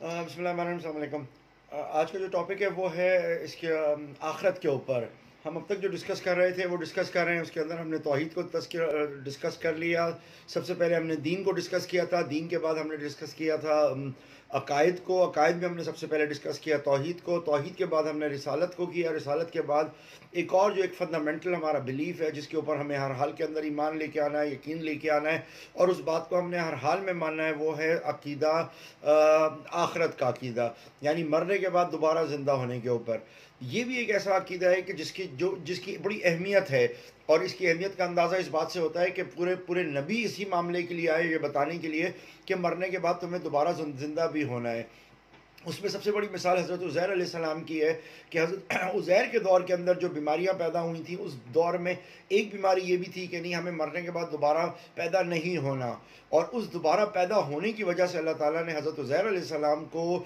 بسم اللہ الرحمن الرحیم، السلام علیکم۔ آج کا جو ٹاپک ہے وہ ہے اس کے آخرت کے اوپر۔ ہم اب تک جو ڈسکس کر رہے تھے وہ ڈسکس کر رہے ہیں، اس کے اندر ہم نے توحید کو ڈسکس کر لیا۔ سب سے پہلے ہم نے دین کو ڈسکس کیا تھا، دین کے بعد ہم نے ڈسکس کیا تھا عقائد کو، عقائد میں ہم نے سب سے پہلے ڈسکس کیا توحید کو، توحید کے بعد ہم نے رسالت کو کیا، رسالت کے بعد ایک اور جو ایک فنڈامنٹل ہمارا بلیف ہے جس کے اوپر ہمیں ہر حال کے اندر ایمان لے کے آنا ہے، یقین لے کے آنا ہے، اور اس بات کو ہم نے ہر حال میں ماننا ہے، وہ ہے عقیدہ، آخرت کا عقیدہ، یعنی مرنے کے بعد دوبارہ زندہ ہونے کے اوپر۔ یہ بھی ایک ایسا عقیدہ ہے کہ جس کی بڑی اہمیت ہے، اور اس کی اہمیت کا اندازہ اس بات سے ہوتا ہے کہ پورے نبی اسی معاملے کے لیے آئے، یہ بتانے کے لیے کہ مرنے کے بعد تمہیں دوبارہ زندہ بھی ہونا ہے۔ اس میں سب سے بڑی مثال حضرت عزیر علیہ السلام کی ہے کہ حضرت عزیر کے دور کے اندر جو بیماریاں پیدا ہوئی تھیں، اس دور میں ایک بیماری یہ بھی تھی کہ نہیں، ہمیں مرنے کے بعد دوبارہ پیدا نہیں ہونا، اور اس دوبارہ پیدا ہونے کی وجہ سے اللہ تعالیٰ نے حضرت عزیر علیہ السلام کو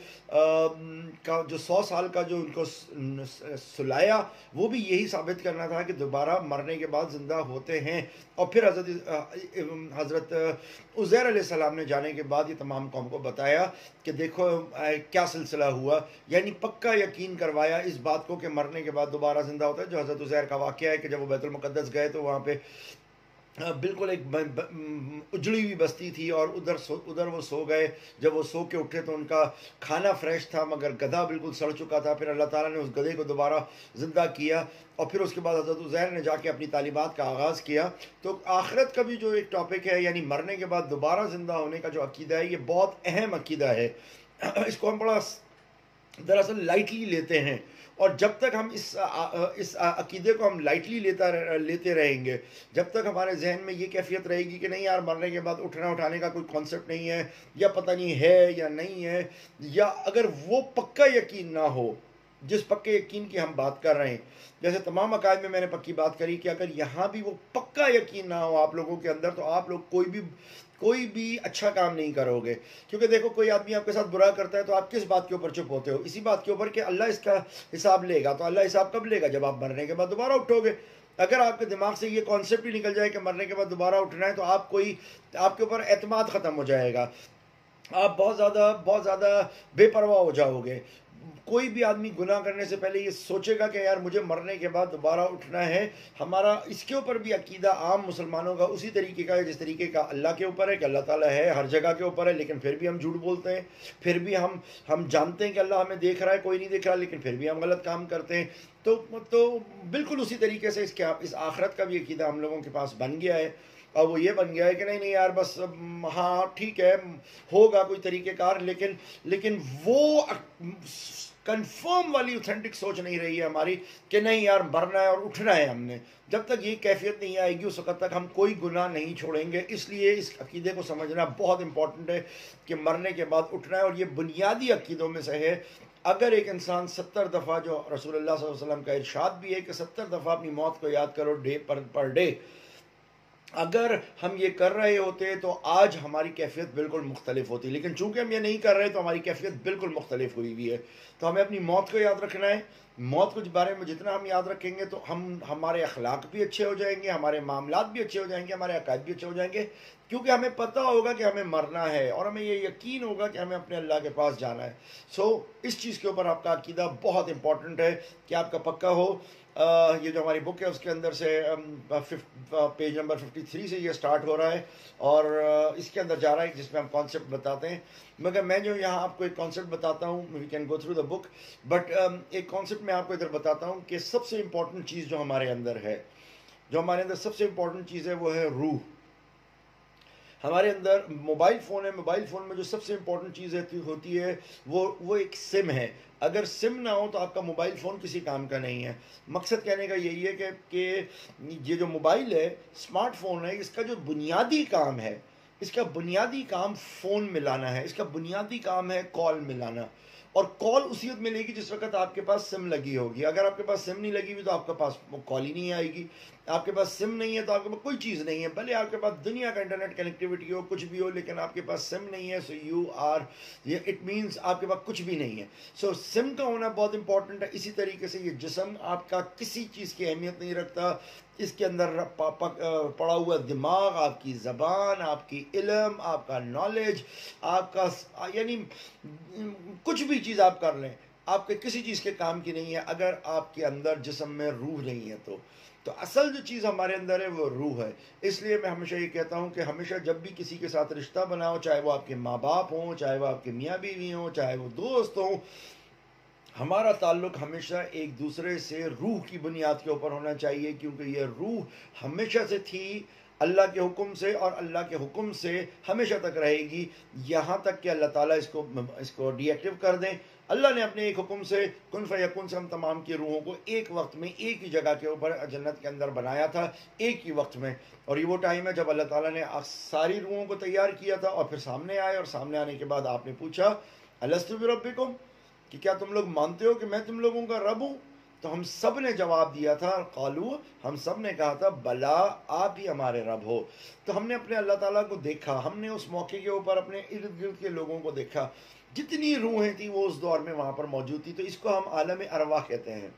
کا جو 100 سال کا جو ان کو سلایا، وہ بھی یہی ثابت کرنا تھا کہ دوبارہ مرنے کے بعد زندہ ہوتے ہیں۔ اور پھر حضرت عزیر علیہ السلام نے جانے کے بعد یہ تمام قوم کو بتایا کہ دیکھو کیا سلسلہ ہوا، یعنی پکا یقین کروایا اس بات کو کہ مرنے کے بعد دوبارہ زندہ ہوتا ہے۔ جو حضرت عزیر کا واقعہ ہے کہ جب وہ بیت المقدس گئے تو وہاں پہ بالکل ایک اجڑی ہوئی بستی تھی، اور ادھر وہ سو گئے۔ جب وہ سو کے اٹھے تو ان کا کھانا فریش تھا، مگر گدھا بالکل سڑ چکا تھا۔ پھر اللہ تعالیٰ نے اس گدھے کو دوبارہ زندہ کیا، اور پھر اس کے بعد حضرت عزیر نے جا کے اپنی تعلیمات کا آغاز کیا۔ تو آخرت کا بھی جو ایک ٹاپک ہے، یعنی مرنے کے بعد دوبارہ زندہ ہونے کا جو عقیدہ ہے، یہ بہت اہم عقیدہ ہے۔ اس کو ہم بڑا دراصل لائٹلی لیتے ہیں، اور جب تک ہم اس عقیدے کو ہم لائٹلی لیتے رہیں گے، جب تک ہمارے ذہن میں یہ کیفیت رہے گی کہ نہیں یار، مرنے کے بعد اٹھنا اٹھانے کا کوئی کانسیپٹ نہیں ہے، یا پتہ نہیں ہے یا نہیں ہے، یا اگر وہ پکا یقین نہ ہو جس پکے یقین کی ہم بات کر رہے ہیں، جیسے تمام عقائد میں نے پکی بات کری کہ اگر یہاں بھی وہ پکا یقین نہ ہو آپ لوگوں کے اندر، تو آپ لوگ کوئی بھی اچھا کام نہیں کرو گے۔ کیونکہ دیکھو، کوئی آدمی آپ کے ساتھ برا کرتا ہے تو آپ کس بات کے اوپر چپ ہوتے ہو؟ اسی بات کے اوپر کہ اللہ اس کا حساب لے گا۔ تو اللہ حساب کب لے گا؟ جب آپ مرنے کے بعد دوبارہ اٹھو گے۔ اگر آپ کے دماغ سے یہ کانسیپٹ ہی نکل جائے کہ مرنے کے بعد دوبارہ اٹھنا ہے، تو آپ کے اوپر اعتماد ختم ہو جائے گا، آپ بہت زیادہ بے پرواہ ہو جاؤ گے۔ کوئی بھی آدمی گناہ کرنے سے پہلے یہ سوچے گا کہ یار مجھے مرنے کے بعد دوبارہ اٹھنا ہے۔ ہمارا اس کے اوپر بھی عقیدہ عام مسلمانوں کا اسی طریقے کا ہے جس طریقے کا اللہ کے اوپر ہے، کہ اللہ تعالیٰ ہے، ہر جگہ کے اوپر ہے، لیکن پھر بھی ہم جھوٹ بولتے ہیں، پھر بھی ہم جانتے ہیں کہ اللہ ہمیں دیکھ رہا ہے، کوئی نہیں دیکھ رہا، لیکن پھر بھی ہم غلط کام کرتے ہیں۔ تو بالکل اسی طریقے سے اس آخرت کا بھی عقیدہ ہم لوگوں کے پاس بن گیا ہے، اور وہ یہ بن گیا ہے کہ نہیں یار، بس ہاں ٹھیک ہے، ہوگا کوئی طریقہ کار، لیکن وہ کنفرم والی اوتھینٹک سوچ نہیں رہی ہے ہماری کہ نہیں یار، مرنا ہے اور اٹھنا ہے ہم نے۔ جب تک یہ کیفیت نہیں آئے گی، اس وقت تک ہم کوئی گناہ نہیں چھوڑیں گے۔ اس لیے اس عقیدے کو سمجھنا بہت امپورٹنٹ ہے کہ مرنے کے بعد اٹھنا ہے، اور یہ بنیادی عقیدوں میں سے ہے۔ اگر ایک انسان 70 دفعہ، جو رسول اللہ صلی اللہ علیہ وسلم کا ارشاد بھی ہے کہ 70 دفعہ اپنی موت کو یاد کرو ڈے پر ڈے، اگر ہم یہ کر رہے ہوتے تو آج ہماری کیفیت بالکل مختلف ہوتی، لیکن چونکہ ہم یہ نہیں کر رہے تو ہماری کیفیت بالکل مختلف ہوئی ہوئی ہے۔ تو ہمیں اپنی موت کو یاد رکھنا ہے۔ موت کے بارے میں جتنا ہم یاد رکھیں گے تو ہمارے اخلاق بھی اچھے ہو جائیں گے، ہمارے معاملات بھی اچھے ہو جائیں گے، ہمارے عقائد بھی اچھے ہو جائیں گے، کیونکہ ہمیں پتہ ہوگا کہ ہمیں مرنا ہے، اور ہمیں یہ یقین ہوگا کہ ہمیں اپنے اللہ کے پاس جانا ہے۔ اس چیز کے اوپر آپ کا عقیدہ بہت امپورٹنٹ ہے کہ آپ کا پکا ہو۔ یہ جو ہماری بک ہے اس کے اندر سے پیج نمبر 53 سے یہ سٹارٹ ہو رہا ہے، اور اس کے اندر جا رہا ہے جس میں ہم کانسیپٹ بتاتے ہیں۔ مگر میں جو یہاں آپ کو ایک کانسیپٹ بتاتا ہوں، we can go through the book, but ایک کانسیپٹ میں آپ کو ادھر بتاتا ہوں کہ سب سے امپورٹنٹ چیز جو ہمارے اندر ہے، سب سے امپورٹنٹ چیز ہے، وہ ہے روح۔ ہمارے اندر موبائل فون ہے، موبائل فون میں جو سب سے امپورٹنٹ چیز ہوتی ہے وہ ایک سم ہے۔ اگر سم نہ ہو تو آپ کا موبائل فون کسی کام کا نہیں ہے۔ مقصد کہنے کا یہی ہے کہ یہ جو موبائل ہے، اسمارٹ فون ہے، اس کا جو بنیادی کام ہے، اس کا بنیادی کام فون ملانا ہے، اس کا بنیادی کام ہے کال ملانا۔ اور کال اسی وقت ملے گی جس وقت آپ کے پاس سم لگی ہوگی. اگر آپ کے پاس سم نہیں لگی ہوئی تو آپ کے پاس کال ہی نہیں آئے گی. آپ کے پاس سم نہیں ہے تو آپ کے پاس کوئی چیز نہیں ہے. بھلے آپ کے پاس دنیا کا انٹرنیٹ کنیکٹیوٹی ہو, کچھ بھی ہو, لیکن آپ کے پاس سم نہیں ہے, سو یو آر, یہ اٹ مینس آپ کے پاس کچھ بھی نہیں ہے. سو سم کا ہونا بہت امپورٹنٹ ہے. اسی طریقے سے یہ جسم آپ کا کسی چیز کی اہمیت نہیں رکھتا. اس کے اندر پڑا ہوا دماغ, آپ کی زبان, آپ کی علم, آپ کا نالج, آپ کا یعنی کچھ بھی چیز آپ کر لیں, آپ کے کسی چیز کے کام کی نہیں ہے اگر آپ کے اندر جسم میں روح نہیں ہے. تو اصل جو چیز ہمارے اندر ہے وہ روح ہے. اس لیے میں ہمیشہ یہ کہتا ہوں کہ ہمیشہ جب بھی کسی کے ساتھ رشتہ بناؤ, چاہے وہ آپ کے ماں باپ ہوں, چاہے وہ آپ کے میاں بیوی ہوں, چاہے وہ دوست ہوں, ہمارا تعلق ہمیشہ ایک دوسرے سے روح کی بنیاد کے اوپر ہونا چاہیے, کیونکہ یہ روح ہمیشہ سے تھی اللہ کے حکم سے, اور اللہ کے حکم سے ہمیشہ تک رہے گی, یہاں تک کہ اللہ تعالیٰ اس کو ڈی ایکٹیو کر دیں. اللہ نے اپنے ایک حکم سے کن فیکون سے ہم تمام کی روحوں کو ایک وقت میں ایک ہی جگہ کے اوپر جنت کے اندر بنایا تھا, ایک ہی وقت میں. اور یہ وہ ٹائم ہے جب اللہ تعالیٰ نے ساری روحوں کو تیار کیا تھا, اور پھر سامنے آئے, اور سامنے آنے کے بعد آپ نے پوچھا الست بربکم, کہ کیا تم لوگ مانتے ہو کہ میں تم لوگوں کا رب ہوں؟ تو ہم سب نے جواب دیا تھا, قالو, ہم سب نے کہا تھا بلا, آپ ہی ہمارے رب ہو. تو ہم نے اپنے اللہ تعالیٰ کو دیکھا, ہم نے اس موقع کے اوپر اپنے ارد گرد کے لوگوں کو دیکھا, جتنی روحیں تھیں وہ اس دور میں وہاں پر موجود تھی. تو اس کو ہم عالم ارواح کہتے ہیں.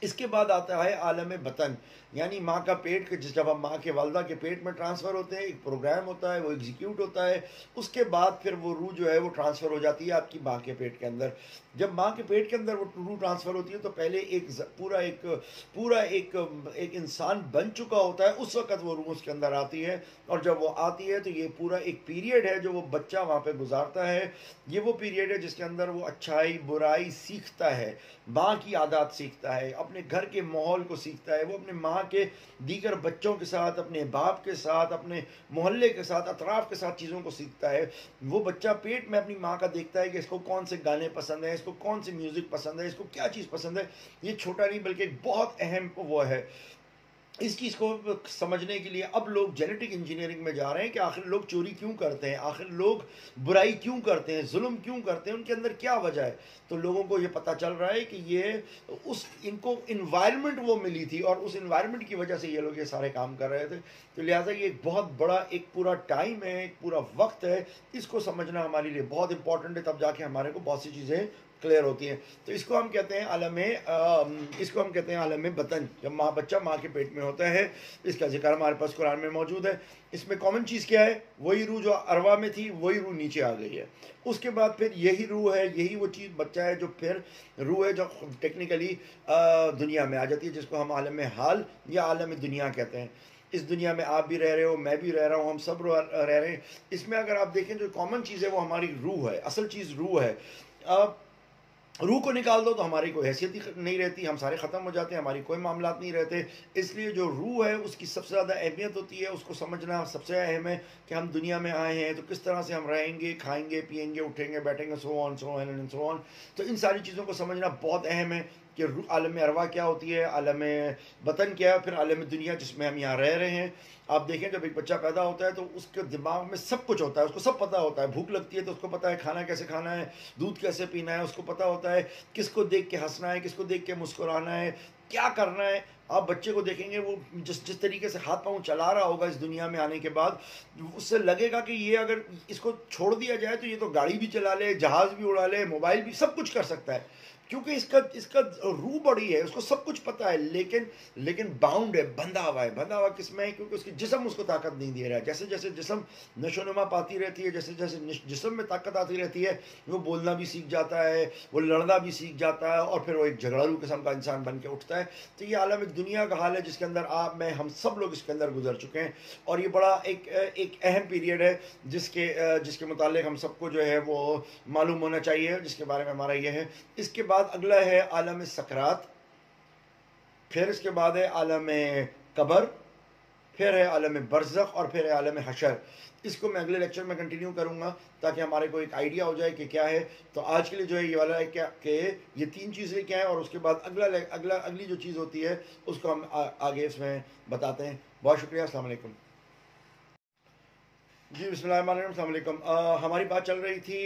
اس کے بعد آتا ہے عالم بطن, یعنی ماں کا پیٹ, جب ہم ماں کے والدہ کے پیٹ میں ٹرانسفر ہوتے ہیں, ایک پروگرام ہوتا ہے, وہ ایگزیکیوٹ ہوتا ہے. اس کے بعد پھر وہ روح جو ہے وہ ٹرانسفر ہو جاتی ہے آپ کی ماں کے پیٹ کے اندر. جب ماں کے پیٹ کے اندر وہ روح ٹرانسفر ہوتی ہے تو پہلے پورا ایک انسان بن چکا ہوتا ہے, اس وقت وہ روح اس کے اندر آتی ہے. اور جب وہ آتی ہے تو یہ پورا ایک پیریڈ ہے جو وہ بچہ وہاں پہ گزارتا ہے. یہ وہ پیریڈ ہے جس کے اندر وہ اچھائی برائی سیکھتا ہے, ماں کی عادات سیکھتا ہے, اپنے گھر کے ماحول کو سیکھتا ہے, وہ اپنے ماں کے دیگر بچوں کے ساتھ, اپنے باپ کے ساتھ, اپنے محلے کے ساتھ, اطراف کے ساتھ چیزوں کو سیکھتا ہے. وہ بچہ پیٹ میں اپنی ماں کا دیکھتا ہے کہ اس کو کون سے گانے پسند ہیں, اس کو کون سی میوزک پسند ہے, اس کو کیا چیز پسند ہے. یہ چھوٹا نہیں بلکہ ایک بہت اہم وہ ہے. اس چیز کو سمجھنے کے لیے اب لوگ جینیٹک انجینئرنگ میں جا رہے ہیں کہ آخر لوگ چوری کیوں کرتے ہیں, آخر لوگ برائی کیوں کرتے ہیں, ظلم کیوں کرتے ہیں, ان کے اندر کیا وجہ ہے. تو لوگوں کو یہ پتہ چل رہا ہے کہ یہ ان کو انوائرمنٹ وہ ملی تھی, اور اس انوائرمنٹ کی وجہ سے یہ لوگ یہ سارے کام کر رہے تھے. تو لہٰذا یہ ایک بہت بڑا ایک پورا ٹائم ہے, ایک پورا وقت ہے. اس کو سمجھنا ہمارے لیے بہت امپورٹنٹ ہے, تب جا کے ہمارے کو بہت سی چیزیں کلیئر ہوتی ہیں. تو اس کو ہم کہتے ہیں عالم بطن, جب بچہ ماں کے پیٹ میں ہوتا ہے. اس کا ذکر ہمارے پاس قرآن میں موجود ہے. اس میں کامن چیز کیا ہے, وہی روح جو ارواح میں تھی وہی روح نیچے آ گئی ہے. اس کے بعد پھر یہی روح ہے, یہی وہ چیز بچہ ہے جو پھر روح ہے جو ٹیکنیکلی دنیا میں آ جاتی ہے, جس کو ہم عالم حال یا عالم دنیا کہتے ہیں. اس دنیا میں آپ بھی رہ رہے ہو, میں بھی رہ رہا ہوں, ہم سب رہ رہے ہیں. اس میں اگر آپ دیکھیں جو کامن چیز ہے وہ ہماری روح ہے, اصل چیز روح ہے. روح کو نکال دو تو ہماری کوئی حیثیت ہی نہیں رہتی, ہم سارے ختم ہو جاتے ہیں, ہماری کوئی معاملات نہیں رہتے. اس لیے جو روح ہے اس کی سب سے زیادہ اہمیت ہوتی ہے, اس کو سمجھنا سب سے اہم ہے کہ ہم دنیا میں آئے ہیں تو کس طرح سے ہم رہیں گے, کھائیں گے, پیئیں گے, اٹھیں گے, بیٹھیں گے, سو آن. تو ان ساری چیزوں کو سمجھنا بہت اہم ہے کہ عالم ارواح کیا ہوتی ہے, عالم بطن کیا ہے, پھر عالم دنیا جس میں ہم یہاں رہ رہے ہیں. آپ دیکھیں جب ایک بچہ پیدا ہوتا ہے تو اس کے دماغ میں سب کچھ ہوتا ہے, اس کو سب پتہ ہوتا ہے. بھوک لگتی ہے تو اس کو پتہ ہے کھانا کیسے کھانا ہے, دودھ کیسے پینا ہے, اس کو پتہ ہوتا ہے کس کو دیکھ کے ہنسنا ہے, کس کو دیکھ کے مسکرانا ہے, کیا کرنا ہے. آپ بچے کو دیکھیں گے وہ جس طریقے سے ہاتھ پاؤں چلا رہا ہوگا اس دنیا میں آنے کے بعد, اس سے لگے گا کہ یہ اگر اس کو چھوڑ دیا جائے تو یہ تو گاڑی بھی چلا لے, جہاز بھی اڑا لے, موبائل بھی, سب کچھ کر سکتا ہے. کیونکہ اس کا روح بڑی ہے, اس کو سب کچھ پتہ ہے, لیکن باؤنڈ ہے, بندھا ہوا کس میں ہے, کیونکہ اس کی جسم اس کو طاقت نہیں دے رہا ہے. جیسے جیسے جسم نشو نما پاتی رہتی ہے, جیسے جیسے جسم میں طاقت آتی رہتی ہے, وہ بولنا بھی سیکھ جاتا ہے, وہ لڑنا بھی سیکھ جاتا ہے, اور پھر وہ ایک جھگڑالو قسم کا انسان بن کے اٹھتا ہے. تو یہ عالم ایک دنیا کا حال ہے جس کے اندر آپ میں ہم سب لوگ اس کے اندر گزر چکے ہیں, اور یہ بڑا ایک اہم پیریڈ ہے جس کے متعلق ہم سب کو جو ہے وہ معلوم ہونا چاہیے, جس کے بارے میں ہمارا یہ ہے. اس کے بعد اگلا ہے عالم سکرات, پھر اس کے بعد ہے عالم قبر, پھر ہے عالم برزخ, اور پھر ہے عالم حشر. اس کو میں اگلے لیکچر میں کنٹینیو کروں گا تاکہ ہمارے کو ایک آئیڈیا ہو جائے کہ کیا ہے. تو آج کے لیے جو ہے یہ والا ہے کہ یہ 3 چیزیں کیا ہیں, اور اس کے بعد اگلی جو چیز ہوتی ہے اس کو ہم آگے اس میں بتاتے ہیں. بہت شکریہ, السلام علیکم. جی بسم اللہ الرحمن الرحیم، السلام علیکم۔ ہماری بات چل رہی تھی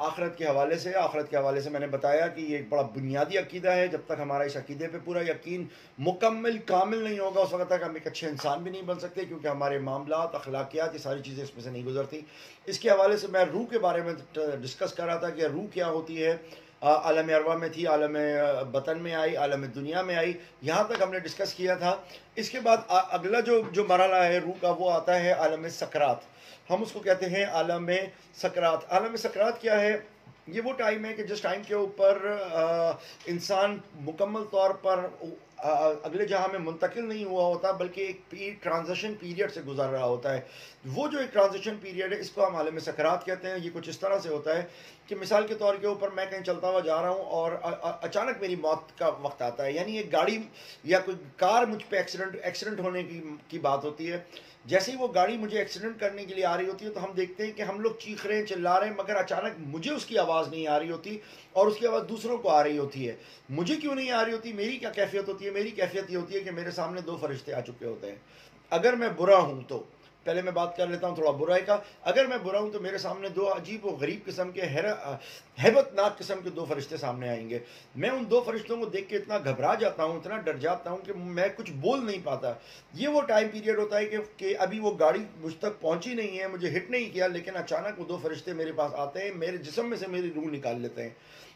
آخرت کے حوالے سے۔ آخرت کے حوالے سے میں نے بتایا کہ یہ ایک بڑا بنیادی عقیدہ ہے۔ جب تک ہمارا اس عقیدے پہ پورا یقین مکمل کامل نہیں ہوگا اس وقت تک ہم ایک اچھے انسان بھی نہیں بن سکتے، کیونکہ ہمارے معاملات، اخلاقیات، یہ ساری چیزیں اس میں سے نہیں گزرتی۔ اس کے حوالے سے میں روح کے بارے میں ڈسکس کر رہا تھا کہ روح کیا ہوتی ہے۔ عالم ارواح میں تھی، عالم بطن میں آئی، عالم دنیا میں آئی، یہاں تک ہم نے ڈسکس کیا تھا۔ اس کے بعد اگلا جو مرحلہ ہے روح کا، وہ آتا ہے عالم سکرات۔ ہم اس کو کہتے ہیں عالم سکرات۔ عالم سکرات کیا ہے؟ یہ وہ ٹائم ہے کہ جس ٹائم کے اوپر انسان مکمل طور پر اگلے جہاں میں منتقل نہیں ہوا ہوتا، بلکہ ایک ٹرانزیشن پیریڈ سے گزر رہا ہوتا ہے۔ وہ جو ایک ٹرانزیشن پیریڈ ہے، اس کو ہم عالم سکرات کہتے ہیں۔ یہ کچھ اس طرح سے ہوتا ہے کہ مثال کے طور کے اوپر میں کہیں چلتا ہوا جا رہا ہوں اور اچانک میری موت کا وقت آتا ہے، یعنی ایک گاڑی یا کوئی کار مجھ پہ ایکسیڈنٹ ہونے کی بات ہوتی ہے۔ جیسے ہی وہ گاڑی مجھے ایکسیڈنٹ کرنے کے لیے آ رہی ہوتی ہے تو ہم دیکھتے ہیں کہ ہم لوگ چیخ رہے ہیں، چلا رہے ہیں، مگر اچانک مجھے اس کی آواز نہیں آ رہی ہوتی اور اس کی آواز دوسروں کو آ رہی ہوتی ہے۔ مجھے کیوں نہیں آ رہی ہوتی؟ میری کیا کیفیت ہوتی ہے؟ میری کیفیت یہ ہوتی ہے کہ میرے سامنے دو فرشتے آ چکے ہوتے ہیں۔ اگر میں برا ہوں تو پہلے میں بات کر لیتا ہوں تھوڑا برائی کا۔ اگر میں برا ہوں تو میرے سامنے دو عجیب و غریب قسم کے ہیبت ناک قسم کے دو فرشتے سامنے آئیں گے۔ میں ان دو فرشتوں کو دیکھ کے اتنا گھبرا جاتا ہوں، اتنا ڈر جاتا ہوں کہ میں کچھ بول نہیں پاتا۔ یہ وہ ٹائم پیریڈ ہوتا ہے کہ ابھی وہ گاڑی مجھ تک پہنچی نہیں ہے، مجھے ہٹ نہیں کیا، لیکن اچانک وہ دو فرشتے میرے پاس آتے ہیں، میرے جسم میں سے میری روح نکال لیتے ہیں،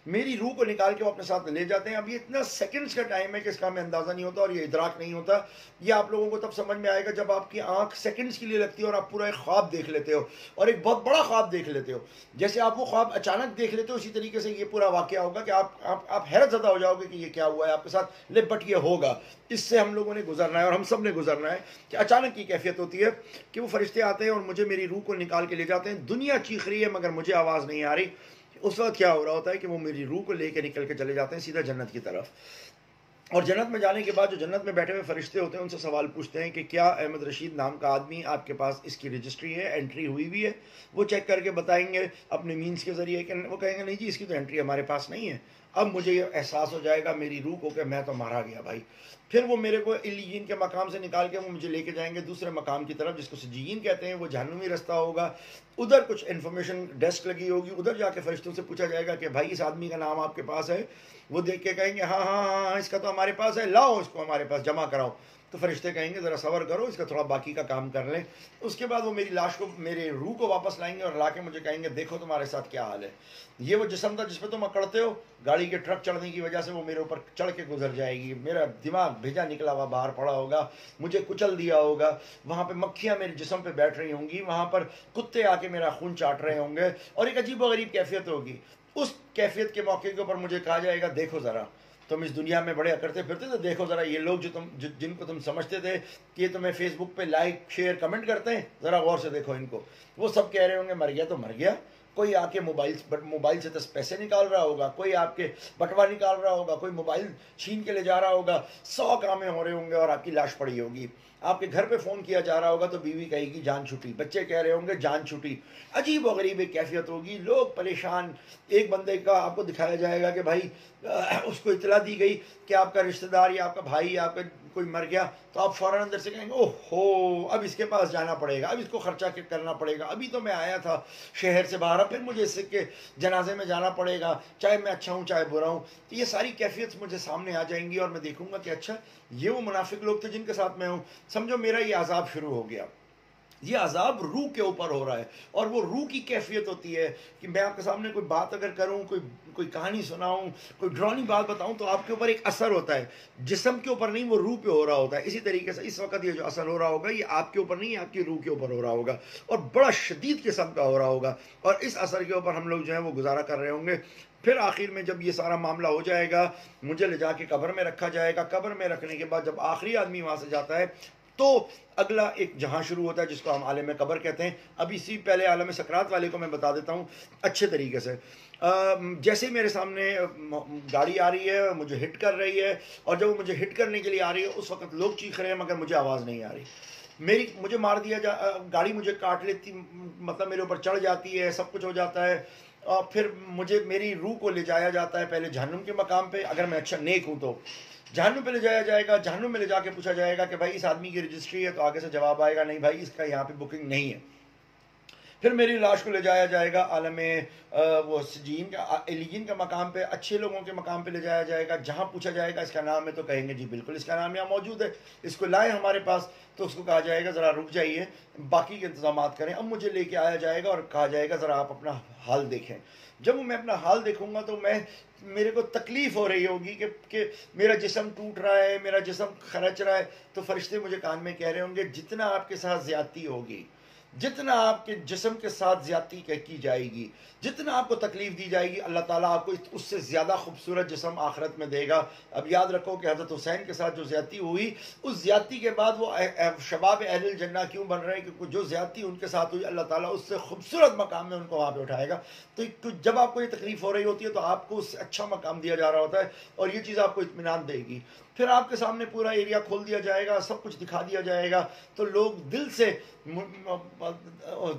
میری روح کو نکال کے وہ اپنے ساتھ لے جاتے ہیں۔ اب یہ اتنا سیکنڈز کا ٹائم ہے کہ اس کا ہمیں اندازہ نہیں ہوتا اور یہ ادراک نہیں ہوتا۔ یہ آپ لوگوں کو تب سمجھ میں آئے گا جب آپ کی آنکھ سیکنڈز کے لیے لگتی ہے اور آپ پورا ایک خواب دیکھ لیتے ہو، اور ایک بہت بڑا خواب دیکھ لیتے ہو۔ جیسے آپ وہ خواب اچانک دیکھ لیتے ہو، اسی طریقے سے یہ پورا واقعہ ہوگا کہ آپ حیرت زدہ ہو جاؤ گے کہ یہ کیا ہوا ہے آپ کے ساتھ، بٹ یہ ہوگا۔ اس سے ہم لوگوں نے گزرنا ہے اور ہم سب نے گزرنا ہے کہ اچانک کی کیفیت ہوتی ہے کہ وہ فرشتے آتے ہیں اور مجھے میری روح کو نکال کے لے جاتے ہیں۔ دنیا چیخ رہی ہے مگر مجھے آواز نہیں آ رہی۔ اس وقت کیا ہو رہا ہوتا ہے کہ وہ میری روح کو لے کے نکل کے چلے جاتے ہیں سیدھا جنت کی طرف۔ اور جنت میں جانے کے بعد جو جنت میں بیٹھے ہوئے فرشتے ہوتے ہیں ان سے سوال پوچھتے ہیں کہ کیا احمد رشید نام کا آدمی آپ کے پاس اس کی رجسٹری ہے، انٹری ہوئی بھی ہے؟ وہ چیک کر کے بتائیں گے اپنے مینس کے ذریعے کہ وہ کہیں گے نہیں جی اس کی تو انٹری ہمارے پاس نہیں ہے۔ اب مجھے یہ احساس ہو جائے گا میری روح کو کہ میں تو مارا گیا بھائی۔ پھر وہ میرے کو علیین کے مقام سے نکال کے وہ مجھے لے کے جائیں گے دوسرے مقام کی طرف، جس کو سجین کہتے ہیں۔ وہ جہنمی رستہ ہوگا، ادھر کچھ انفارمیشن ڈیسک لگی ہوگی، ادھر جا کے فرشتوں سے پوچھا جائے گا کہ بھائی اس آدمی کا نام آپ کے پاس ہے؟ وہ دیکھ کے کہیں گے ہاں ہاں ہاں اس کا تو ہمارے پاس ہے، لاؤ اس کو ہمارے پاس جمع کراؤ۔ تو فرشتے کہیں گے ذرا صبر کرو، اس کا تھوڑا باقی کا کام کر لیں۔ اس کے بعد وہ میری لاش کو، میرے روح کو واپس لائیں گے اور لا کے مجھے کہیں گے دیکھو تمہارے ساتھ کیا حال ہے۔ یہ وہ جسم تھا جس پہ تم اکڑتے ہو، گاڑی کے ٹرک چڑھنے کی وجہ سے وہ میرے اوپر چڑھ کے گزر جائے گی، میرا دماغ بھیجا نکلا ہوا باہر پڑا ہوگا، مجھے کچل دیا ہوگا، وہاں پہ مکھیاں میرے جسم پہ بیٹھ رہی ہوں گی، وہاں پر کتے آ کے میرا خون چاٹ رہے ہوں گے، اور ایک عجیب و غریب کیفیت ہوگی۔ اس کیفیت کے موقع کے اوپر مجھے کہا جائے گا دیکھو ذرا تم اس دنیا میں بڑے اکڑتے پھرتے تھے، دیکھو ذرا یہ لوگ جن کو تم سمجھتے تھے کہ یہ تمہیں فیس بک پہ لائک شیئر کمنٹ کرتے ہیں، ذرا غور سے دیکھو ان کو۔ وہ سب کہہ رہے ہوں گے مر گیا تو مر گیا، کوئی آ کے موبائل سے 10 پیسے نکال رہا ہوگا، کوئی آپ کے بٹوا نکال رہا ہوگا، کوئی موبائل چھین کے لے جا رہا ہوگا، 100 کامیں ہو رہے ہوں گے اور آپ کی لاش پڑی ہوگی۔ آپ کے گھر پہ فون کیا جا رہا ہوگا تو بیوی کہے گی جان چھٹی، بچے کہہ رہے ہوں گے جان چھٹی، عجیب و غریب ایک کیفیت ہوگی، لوگ پریشان۔ ایک بندے کا آپ کو دکھایا جائے گا کہ بھائی اس کو اطلاع دی گئی کہ آپ کا رشتہ دار یا آپ کا بھائی یا آپ کا کوئی مر گیا، تو آپ فوراً اندر سے کہیں گے اوہ ہو اب اس کے پاس جانا پڑے گا، اب اس کو خرچہ کرنا پڑے گا، ابھی تو میں آیا تھا شہر سے باہر، پھر مجھے اس کے جنازے میں جانا پڑے گا، چاہے میں اچھا ہوں چاہے برا ہوں۔ تو یہ ساری کیفیت مجھے سامنے آ جائیں گی اور میں دیکھوں گا کہ اچھا یہ وہ منافق لوگ تھے جن کے ساتھ میں ہوں، سمجھو میرا یہ عذاب شروع ہو گیا۔ یہ عذاب روح کے اوپر ہو رہا ہے، اور وہ روح کی کیفیت ہوتی ہے کہ میں آپ کے سامنے کوئی بات اگر کروں، کوئی کہانی سناؤں، کوئی ڈرانی بات بتاؤں تو آپ کے اوپر ایک اثر ہوتا ہے، جسم کے اوپر نہیں، وہ روح پہ ہو رہا ہوتا ہے۔ اسی طریقے سے اس وقت یہ جو اثر ہو رہا ہوگا یہ آپ کے اوپر نہیں، آپ کی روح کے اوپر ہو رہا ہوگا، اور بڑا شدید قسم کا ہو رہا ہوگا، اور اس اثر کے اوپر ہم لوگ جو ہیں وہ گزارا کر رہے ہوں گے۔ پھر آخر میں جب یہ سارا معاملہ ہو جائے گا، مجھے لے جا کے قبر میں رکھا جائے گا۔ قبر میں رکھنے کے بعد جب آخری آدمی وہاں سے جاتا ہے تو اگلا ایک جہاں شروع ہوتا ہے جس کو ہم عالم قبر کہتے ہیں۔ اب اسی پہلے عالم سکرات والے کو میں بتا دیتا ہوں اچھے طریقے سے۔ جیسے میرے سامنے گاڑی آ رہی ہے، مجھے ہٹ کر رہی ہے، اور جب وہ مجھے ہٹ کرنے کے لیے آ رہی ہے اس وقت لوگ چیخ رہے ہیں مگر مجھے آواز نہیں آ رہی۔ مجھے مار دیا گاڑی مجھے کاٹ لیتی، مطلب میرے اوپر چڑھ جاتی ہے، سب کچھ ہو جاتا ہے، اور پھر میری روح کو لے جایا جاتا ہے پہلے جہنم کے مقام پہ، اگر میں اچھا نیک ہوں تو جہنم پہ لے جایا جائے گا۔ جہنم میں لے جا کے پوچھا جائے گا کہ بھائی اس آدمی کی رجسٹری ہے، تو آگے سے جواب آئے گا نہیں بھائی اس کا یہاں پہ بکنگ نہیں ہے۔ پھر میری لاش کو لے جایا جائے گا عالم وہ سجین کا علیین کا مقام پہ، اچھے لوگوں کے مقام پہ لے جایا جائے گا. جہاں پوچھا جائے گا اس کا نام ہے تو کہیں گے جی بالکل اس کا نام یہاں موجود ہے، اس کو لائیں ہمارے پاس. تو اس کو کہا جائے گا ذرا رک جائیے، باقی کے انتظامات کریں. اب مجھے لے کے آیا جائے گا اور کہا جائے گا ذرا آپ اپنا حال دیکھیں. جب میں اپنا حال دیکھوں گا تو میرے کو تکلیف ہو رہی ہوگی کہ میرا جسم ٹوٹ رہا ہے، میرا جسم خرچ رہا ہے. تو فرشتے مجھے کان میں کہہ رہے ہوں گے جتنا آپ کے ساتھ زیادتی ہوگی، جتنا آپ کے جسم کے ساتھ زیادتی کی جائے گی، جتنا آپ کو تکلیف دی جائے گی، اللہ تعالیٰ آپ کو اس سے زیادہ خوبصورت جسم آخرت میں دے گا. اب یاد رکھو کہ حضرت حسین کے ساتھ جو زیادتی ہوئی، اس زیادتی کے بعد وہ شباب اہل الجنہ کیوں بن رہے ہیں؟ کیونکہ جو زیادتی ان کے ساتھ ہوئی، اللہ تعالیٰ اس سے خوبصورت مقام میں ان کو وہاں پہ اٹھائے گا. تو جب آپ کو یہ تکلیف ہو رہی ہوتی ہے تو آپ کو اس سے اچھا مقام دیا جا رہا ہوتا ہے، اور یہ چیز آپ کو اطمینان دے گی. پھر آپ کے سامنے پورا ایریا کھول دیا جائے گا، سب کچھ دکھا دیا جائے گا. تو لوگ دل سے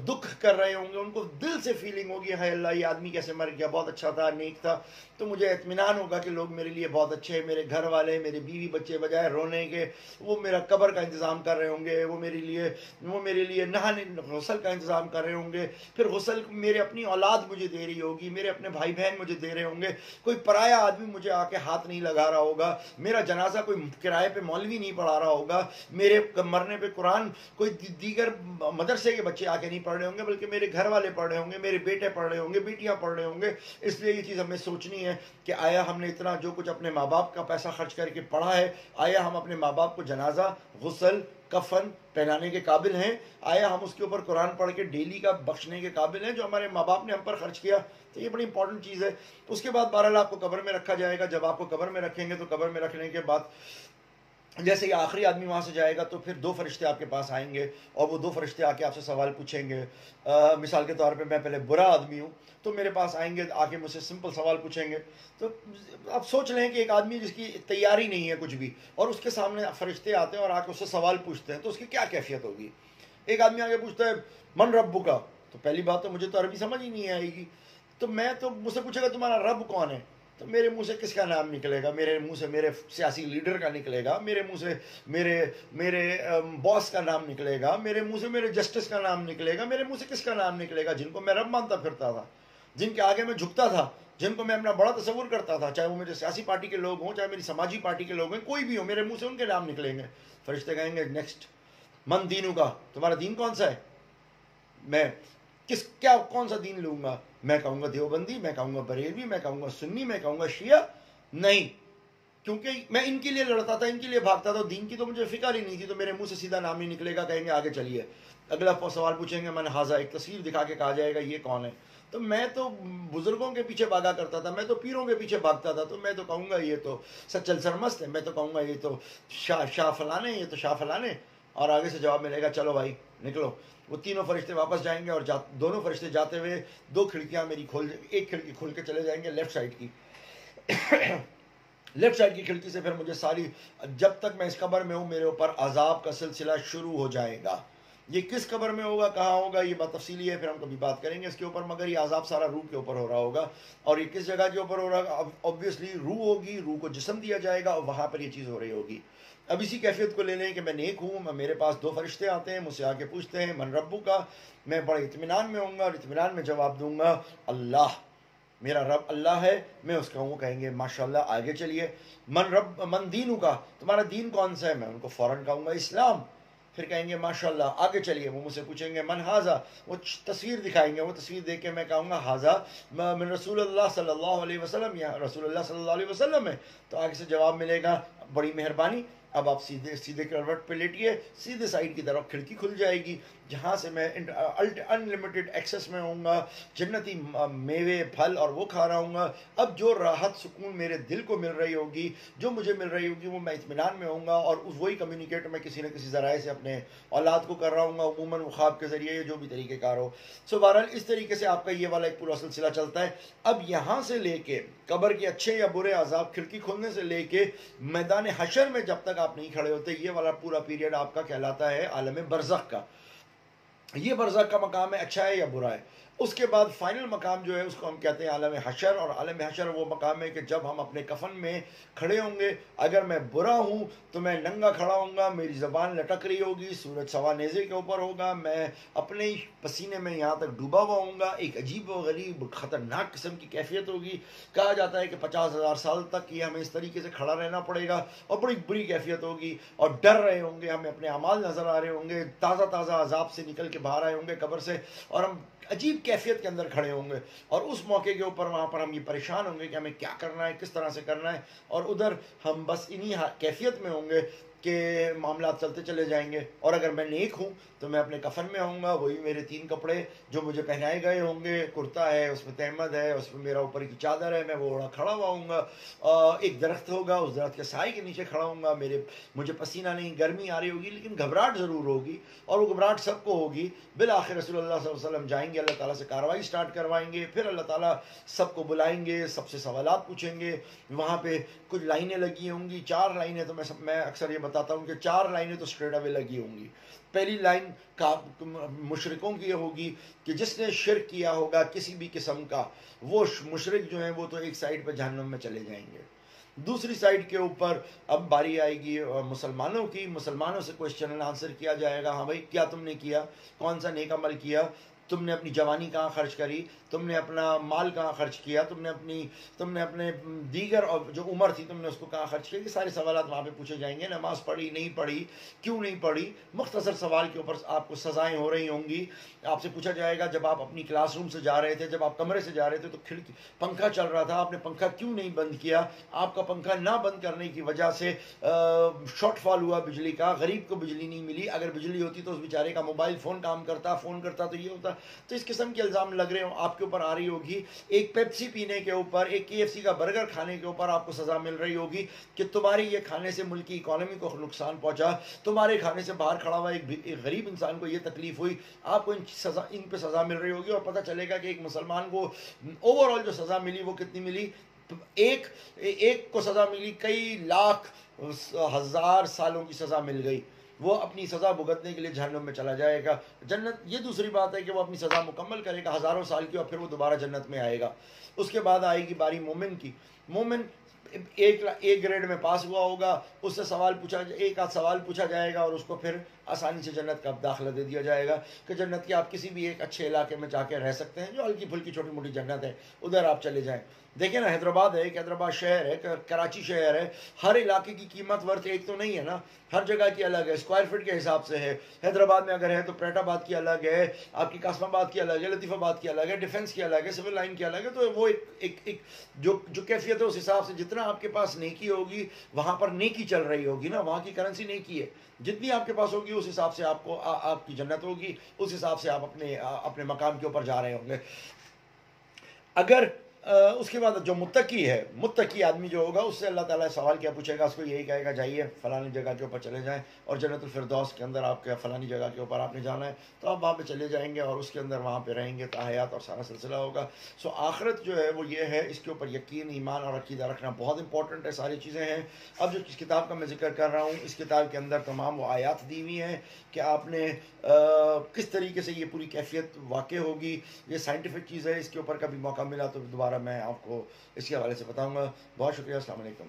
دکھ کر رہے ہوں گے، ان کو دل سے فیلنگ ہوگی ہائے اللہ یہ آدمی کیسے مر گیا، بہت اچھا تھا، نیک تھا. تو مجھے اطمینان ہوگا کہ لوگ میرے لیے بہت اچھے ہیں، میرے گھر والے، میرے بیوی بچے بجائے رونے کے وہ میرا قبر کا انتظام کر رہے ہوں گے، وہ میرے لیے نہانے غسل کا انتظام کر رہے ہوں گے. پھر غسل میرے اپنی اولاد مجھے دے رہی ہوگی، میرے اپنے بھائی بہن مجھے دے رہے ہوں گے. کوئی پرایا آدمی مجھے آ کے ہاتھ نہیں لگا رہا ہوگا. میرا جنازہ کوئی کرائے پہ مولوی نہیں پڑھا رہا ہوگا. میرے مرنے پہ قرآن کوئی دیگر مدرسے کے بچے آ کے نہیں پڑھ رہے ہوں گے، بلکہ میرے گھر والے پڑھ رہے ہوں گے، میرے بیٹے پڑھ رہے ہوں گے، بیٹیاں پڑھ رہے ہوں گے. اس لیے یہ چیز ہمیں سوچنی ہے کہ آیا ہم نے اتنا جو کچھ اپنے ماں باپ کا پیسہ خرچ کر کے پڑھا ہے، آیا ہم اپنے ماں باپ کو جنازہ، غسل، کفن پہنانے کے قابل ہیں؟ آیا ہم اس کے اوپر قرآن پڑھ کے ڈیلی کا بخشنے کے قابل ہیں جو ہمارے ماں باپ نے ہم پر خرچ کیا؟ تو یہ بڑی امپورٹنٹ چیز ہے. اس کے بعد بہرحال آپ کو قبر میں رکھا جائے گا. جب آپ کو قبر میں رکھیں گے تو قبر میں رکھنے کے بعد جیسے یہ آخری آدمی وہاں سے جائے گا تو پھر دو فرشتے آپ کے پاس آئیں گے، اور وہ دو فرشتے آ کے آپ سے سوال پوچھیں گے. مثال کے طور پہ میں پہلے برا آدمی ہوں تو میرے پاس آئیں گے، آ کے مجھ سے سمپل سوال پوچھیں گے. تو آپ سوچ لیں کہ ایک آدمی جس کی تیاری نہیں ہے کچھ بھی، اور اس کے سامنے فرشتے آتے ہیں اور آ کے اس سے سوال پوچھتے ہیں، تو اس کی کیا کیفیت ہوگی؟ ایک آدمی آگے پوچھتا ہے من ربو کا، تو پہلی بات تو مجھے تو عربی سمجھ ہی نہیں آئے گی. تو مجھ سے پوچھے گا تمہارا رب کون ہے، تو میرے منہ سے کس کا نام نکلے گا؟ میرے منہ سے میرے سیاسی لیڈر کا نکلے گا، میرے منہ سے میرے باس کا نام نکلے گا، میرے منہ سے میرے جسٹس کا نام نکلے گا. میرے منہ سے کس کا نام نکلے گا؟ جن کو میں رب مانتا پھرتا تھا، جن کے آگے میں جھکتا تھا، جن کو میں اپنا بڑا تصور کرتا تھا، چاہے وہ میرے سیاسی پارٹی کے لوگ ہوں، چاہے میری سماجی پارٹی کے لوگ ہیں، کوئی بھی ہو، میرے منہ سے ان کے نام نکلیں گے. فرشتے کہیں گے نیکسٹ من دینوں کا، تمہارا دین کون سا ہے؟ میں کون سا دین لوں گا؟ میں کہوں گا دیوبندی، میں کہوں گا بریلوی، میں کہوں گا سنی، میں کہوں گا شیعہ. نہیں، کیونکہ میں ان کے لیے لڑتا تھا، ان کے لیے بھاگتا تھا، دین کی تو مجھے فکر ہی نہیں تھی. تو میرے منہ سے سیدھا نام نہیں نکلے گا. کہیں گے آگے چلیے، اگلا سوال پوچھیں گے من حاضہ، ایک تصویر دکھا کے کہا جائے گا یہ کون ہے. تو میں تو بزرگوں کے پیچھے بھاگا کرتا تھا، میں تو پیروں کے پیچھے بھاگتا تھا. تو میں تو کہوں گا یہ تو سچل سرمست ہے، میں تو کہوں گا یہ تو شاہ فلانے، یہ تو شاہ فلانے. اور آگے سے جواب ملے گا چلو بھائی نکلو. وہ تینوں فرشتے واپس جائیں گے، اور دونوں فرشتے جاتے ہوئے دو کھڑکیاں میری ایک کھڑکی کھول کے چلے جائیں گے لیفٹ سائڈ کی. لیفٹ سائڈ کی کھڑکی سے پھر مجھے جب تک میں اس قبر میں ہوں میرے اوپر عذاب کا سلسلہ شروع ہو جائے گا. یہ کس قبر میں ہوگا، کہاں ہوگا، یہ بات تفصیلی ہے، پھر ہم کبھی بات کریں گے اس کے اوپر. مگر یہ عذاب سارا روح کے اوپر ہو رہا ہوگا. اور یہ کس جگہ کے اوپر ہو رہا ہوگا؟ اوبویسلی روح ہوگی، روح کو جسم دیا جائے گا اور وہاں پر یہ چیز ہو رہی ہوگی. اب اسی کیفیت کو لے لیں کہ میں نیک ہوں، میرے پاس دو فرشتے آتے ہیں، مجھ سے آ کے پوچھتے ہیں من ربو کا. میں بڑے اطمینان میں ہوں گا اور اطمینان میں جواب دوں گا اللہ، میرا رب اللہ ہے. میں اس کا وہ کہیں گے ماشاءاللہ آگے چلیے. من دینوں کا، تمہارا دین کون سا ہے؟ میں ان کو فوراً کہوں گا اسلام. پھر کہیں گے ماشاءاللہ آگے چلیے. وہ مجھ سے پوچھیں گے من حاضہ، وہ تصویر دکھائیں گے. وہ تصویر دیکھ کے میں کہوں گا حاضہ من رسول اللہ صلی اللہ علیہ وسلم، یا رسول اللہ صلی اللہ علیہ وسلم ہے. تو آگے سے جواب ملے گا بڑی مہربانی، اب آپ سیدھے کروٹ پہ لیٹیے. سیدھے سائڈ کی طرف کھڑکی کھل جائے گی جہاں سے میں انلمیٹڈ ایکسیس میں ہوں گا، جنتی میوے پھل اور وہ کھا رہا ہوں گا. اب جو راحت سکون میرے دل کو مل رہی ہوگی، جو مجھے مل رہی ہوگی، وہ میں اطمینان میں ہوں گا. اور وہی کمیونیکیٹ میں کسی نہ کسی ذرائع سے اپنے اولاد کو کر رہا ہوں گا، عموماً وہ خواب کے ذریعے یا جو بھی طریقہ کار ہو. سو بہرحال اس طریقے سے آپ کا یہ والا ایک پورا سلسلہ چلتا ہے. اب یہاں سے لے کے قبر کے اچھے یا برے عذاب، کھڑکی کھولنے سے لے کے میدان حشر میں جب تک آپ نہیں کھڑے ہوتے، یہ والا پورا پیریڈ آپ کا کہلاتا ہے عالم برزخ کا. یہ برزخ کا مقام ہے، اچھا ہے یا برا ہے؟ اس کے بعد فائنل مقام جو ہے اس کو ہم کہتے ہیں عالم حشر، اور عالم حشر وہ مقام ہے کہ جب ہم اپنے کفن میں کھڑے ہوں گے، اگر میں برا ہوں تو میں ننگا کھڑا ہوں گا، میری زبان لٹک رہی ہوگی، سورج سوا نیزے کے اوپر ہوگا، میں اپنے ہی پسینے میں یہاں تک ڈوبا ہوا ہوں گا، ایک عجیب و غریب خطرناک قسم کی کیفیت ہوگی۔ کہا جاتا ہے کہ 50,000 سال تک یہ ہمیں اس طریقے سے کھڑا رہنا پڑے گا، اور بڑی بری کیفیت ہوگی، اور ڈر رہے ہوں گے، ہمیں اپنے اعمال نظر آ رہے ہوں گے، تازہ تازہ عذاب سے نکل کے باہر آئے ہوں گے قبر سے، اور ہم عجیب کیفیت کے اندر کھڑے ہوں گے، اور اس موقع کے اوپر وہاں پر ہم یہ پریشان ہوں گے کہ ہمیں کیا کرنا ہے، کس طرح سے کرنا ہے، اور ادھر ہم بس انہی کیفیت میں ہوں گے کہ معاملات چلتے چلے جائیں گے۔ اور اگر میں نیک ہوں تو میں اپنے کفن میں ہوں گا، وہی میرے 3 کپڑے جو مجھے پہنائے گئے ہوں گے، کرتا ہے، اس میں تہمد ہے، اس میں میرا اوپر کی چادر ہے، میں وہ اوڑا کھڑا ہوا ہوں گا، ایک درخت ہوگا، اس درخت کے سائے کے نیچے کھڑا ہوں گا، مجھے پسینہ نہیں، گرمی آ رہی ہوگی، لیکن گھبراہٹ ضرور ہوگی، اور وہ گھبراہٹ سب کو ہوگی۔ بالآخر رسول اللہ صلی اللہ علیہ وسلم جائیں گے، اللہ تعالیٰ سے کارروائی سٹارٹ کروائیں گے، پھر اللہ تعالیٰ سب کو بلائیں گے، سب سے سوالات پوچھیں گے۔ وہاں پہ کچھ لائنیں لگی ہوں گی، 4 لائنیں، تو میں اکثر یہ بتاتا ہوں کہ 4 لائنیں تو اسٹریٹ اوے لگی ہوں گی۔ پہلی لائن مشرکوں کی ہوگی کہ جس نے شرک کیا ہوگا کسی بھی قسم کا، وہ مشرک جو ہیں وہ تو ایک سائڈ پہ جہنم میں چلے جائیں گے۔ دوسری سائڈ کے اوپر اب باری آئے گی مسلمانوں کی، مسلمانوں سے کوشچن اینڈ آنسر کیا جائے گا، ہاں بھائی کیا تم نے کیا، کون سا نیک عمل کیا، تم نے اپنی جوانی کہاں خرچ کری، تم نے اپنا مال کہاں خرچ کیا، تم نے اپنے دیگر اور جو عمر تھی تم نے اس کو کہاں خرچ کیا۔ یہ سارے سوالات وہاں پہ پوچھے جائیں گے، نماز پڑھی نہیں پڑھی، کیوں نہیں پڑھی، مختصر سوال کے اوپر آپ کو سزائیں ہو رہی ہوں گی۔ آپ سے پوچھا جائے گا جب آپ اپنی کلاس روم سے جا رہے تھے، جب آپ کمرے سے جا رہے تھے تو کھڑکی پنکھا چل رہا تھا، آپ نے پنکھا کیوں نہیں بند کیا، آپ کا پنکھا نہ بند کرنے کی وجہ سے شارٹ فال ہوا بجلی کا، غریب کو بجلی نہیں ملی، اگر بجلی ہوتی تو اس بیچارے کا موبائل فون کام کرتا، فون کرتا تو یہ ہوتا۔ تو اس قسم کے الزام لگ رہے ہوں آپ کے اوپر آ رہی ہوگی، ایک پیپسی پینے کے اوپر، ایک KFC کا برگر کھانے کے اوپر آپ کو سزا مل رہی ہوگی کہ تمہاری یہ کھانے سے ملک کی اکانومی کو نقصان پہنچا، تمہارے کھانے سے باہر کھڑا ہوا ایک غریب انسان کو یہ تکلیف ہوئی، آپ کو ان پہ سزا مل رہی ہوگی، اور پتہ چلے گا کہ ایک مسلمان کو اوور آل جو سزا ملی وہ کتنی ملی، ایک کو سزا ملی، کئی لاکھ ہزار سالوں کی سزا مل گئی، وہ اپنی سزا بھگتنے کے لیے جہنم میں چلا جائے گا۔ جنت یہ دوسری بات ہے کہ وہ اپنی سزا مکمل کرے گا ہزاروں سال کی، اور پھر وہ دوبارہ جنت میں آئے گا۔ اس کے بعد آئے گی باری مومن کی۔ مومن ایک گریڈ میں پاس ہوا ہوگا، اس سے ایک آدھ سوال پوچھا جائے گا، اور اس کو پھر آسانی سے جنت کا داخلہ دے دیا جائے گا کہ جنت کے آپ کسی بھی ایک اچھے علاقے میں جا کے رہ سکتے ہیں، جو ہلکی پھلکی چھوٹی موٹی جنت ہے، ادھر آپ چلے جائیں۔ دیکھیں نا، حیدرآباد ہے، حیدرآباد شہر ہے، کراچی شہر ہے، ہر علاقے کی قیمت ورت ایک تو نہیں ہے نا، ہر جگہ کی الگ ہے، اسکوائر فٹ کے حساب سے ہے۔ حیدرآباد میں اگر ہے تو پریٹ آباد کی الگ ہے، آپ کی قاسم آباد کی الگ ہے، لطیف آباد کی الگ ہے، ڈیفنس کی الگ ہے، سول لائن کی الگ ہے۔ تو وہ ایک جو کیفیت ہے اس حساب سے جتنا آپ کے پاس نیکی ہوگی وہاں پر نیکی چل رہی ہوگی نا، وہاں کی کرنسی نیکی ہے، جتنی آپ کے پاس ہوگی اس حساب سے آپ کی جنت ہوگی، اس حساب سے آپ اپنے مقام کے اوپر جا رہے ہوں گے۔ اگر اس کے بعد جو متقی آدمی جو ہوگا، اس سے اللہ تعالیٰ سوال کیا پوچھے گا، اس کو یہی کہے گا جائیے فلانی جگہ کے اوپر چلے جائیں، اور جنت الفردوس کے اندر آپ کے فلانی جگہ کے اوپر آپ نے جانا ہے، تو آپ وہاں پہ چلے جائیں گے، اور اس کے اندر وہاں پہ رہیں گے تا حیات، اور سارا سلسلہ ہوگا۔ آخرت جو ہے وہ یہ ہے، اس کے اوپر یقین، ایمان اور عقیدہ رکھنا بہت امپورٹنٹ ہے، ساری چیزیں ہیں۔ اب جو اس کتاب کا میں ذکر کر رہا ہوں، اس کتاب کے اندر تمام وہ آیات دی ہوئی ہیں کہ آپ نے کس طریقے سے یہ پوری کیفیت واقع ہوگی۔ یہ سائنٹیفک چیز ہے، اس کے اوپر کبھی موقع ملا تو دوبارہ میں آپ کو اس کے حوالے سے بتاؤں گا۔ بہت شکریہ، السلام علیکم۔